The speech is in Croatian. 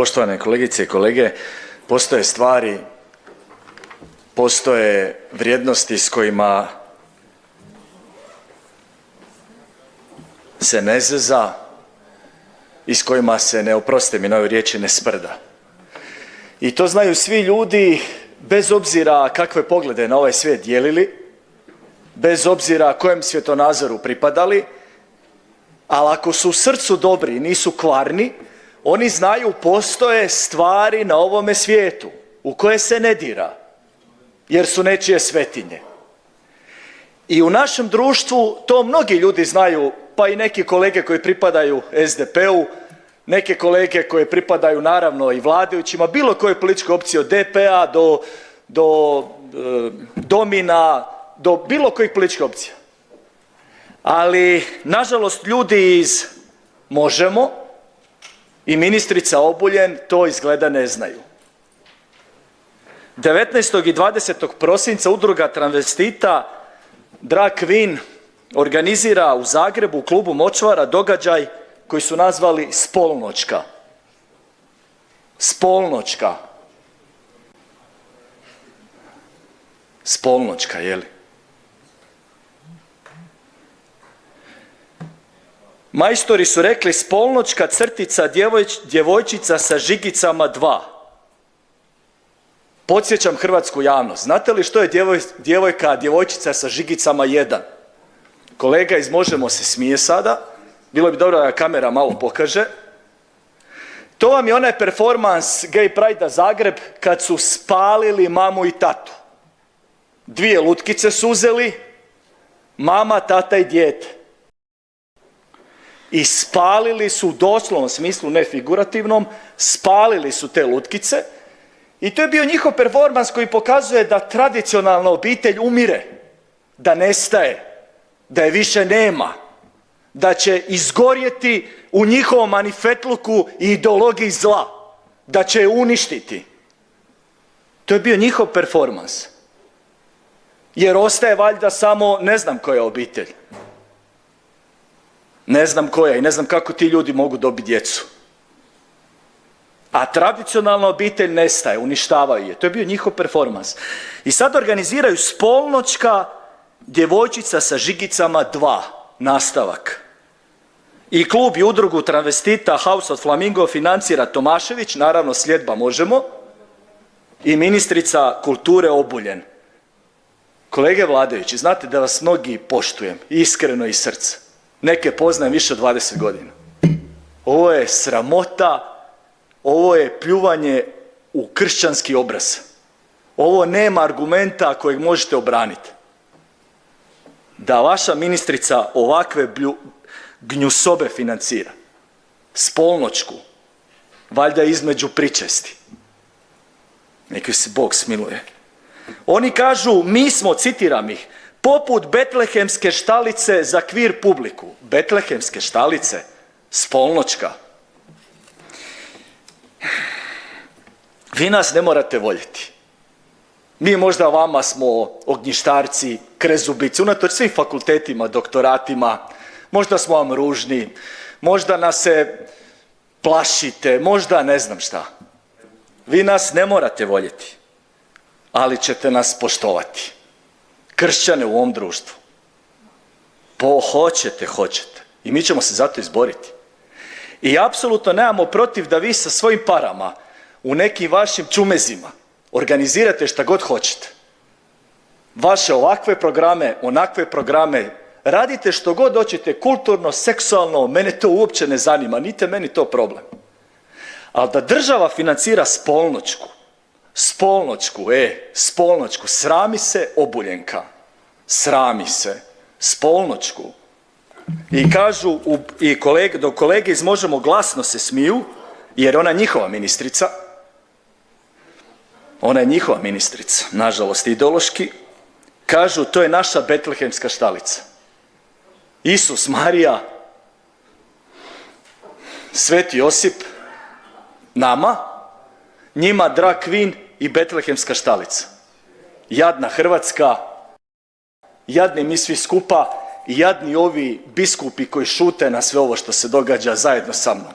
Poštovane kolegice i kolege, postoje stvari, postoje vrijednosti s kojima se ne zeza i s kojima se, ne oprostite mi na ovoj riječi, ne sprda. I to znaju svi ljudi bez obzira kakve poglede na ovaj svijet dijelili, bez obzira kojem svjetonazoru pripadali, ali ako su u srcu dobri i nisu kvarni, oni znaju postoje stvari na ovome svijetu u koje se ne dira, jer su nečije svetinje. I u našem društvu to mnogi ljudi znaju, pa i neki kolege koji pripadaju SDP-u, neke kolege koji pripadaju naravno i vladajućima, bilo koje političke opcije od DP-a do Domina, do bilo kojih političkih opcija. Ali nažalost ljudi iz Možemo i ministrica Obuljen to izgleda ne znaju. 19. i 20. prosinca udruga travestita Drag Queen organizira u Zagrebu u klubu Močvara događaj koji su nazvali Spolnoćka. Spolnoćka. Spolnoćka, je li? Majstori su rekli spolnoćka crtica djevojčica sa žigicama 2. Podsjećam hrvatsku javnost. Znate li što je djevojčica sa žigicama 1? Kolega iz Možemo se smije sada. Bilo bi dobro da kamera malo pokaže. To vam je onaj performans Gay Pride-a Zagreb kad su spalili mamu i tatu. 2 lutkice su uzeli, mama, tata i dijete. I spalili su u doslovnom smislu, ne figurativnom, spalili su te lutkice i to je bio njihov performans koji pokazuje da tradicionalna obitelj umire, da nestaje, da je više nema, da će izgorjeti u njihovom manifetluku i ideologiji zla, da će je uništiti. To je bio njihov performans. Jer ostaje valjda samo ne znam koja obitelj. Ne znam koja i ne znam kako ti ljudi mogu dobiti djecu. A tradicionalna obitelj nestaje, uništavaju je. To je bio njihov performans. I sad organiziraju spolnoćka djevojčica sa žigicama 2, nastavak. I klub i udrugu travestita House of Flamingo financira Tomašević, naravno sljedba Možemo, i ministrica kulture Obuljen. Kolege vladajući, znate da vas mnogi poštujem, iskreno iz srca. Neke poznajem više od 20 godina. Ovo je sramota, ovo je pljuvanje u kršćanski obraz. Ovo nema argumenta kojeg možete obraniti. Da vaša ministrica ovakve gnjusobe financira. Spolnoćku. Valjda između pričesti. Neki se Bog smiluje. Oni kažu, mi smo, citiram ih, poput betlehemske štalice za kvir publiku. Betlehemske štalice, spolnoćka. Vi nas ne morate voljeti. Mi možda vama smo ognjištarci, krezubici, unatoč svim fakultetima, doktoratima, možda smo vam ružni, možda nas se plašite, možda ne znam šta. Vi nas ne morate voljeti, ali ćete nas poštovati. Kršćane u ovom društvu. Hoćete. I mi ćemo se zato izboriti. I apsolutno nemamo protiv da vi sa svojim parama u nekim vašim čumezima organizirate šta god hoćete. Vaše ovakve programe, onakve programe, radite što god hoćete, kulturno, seksualno, mene to uopće ne zanima, niti meni to problem. Ali da država financira spolnoćku, spolnoćku, srami se Obuljenka, srami se, spolnoćku. I kažu, dok kolege iz Možemo glasno se smiju, jer ona je njihova ministrica, nažalost ideološki, kažu to je naša betlehemska štalica. Isus, Marija, Sveti Josip, nama, njima Drag Queen i betlehemska štalica. Jadna Hrvatska, jadni mi svi skupa i jadni ovi biskupi koji šute na sve ovo što se događa zajedno sa mnom.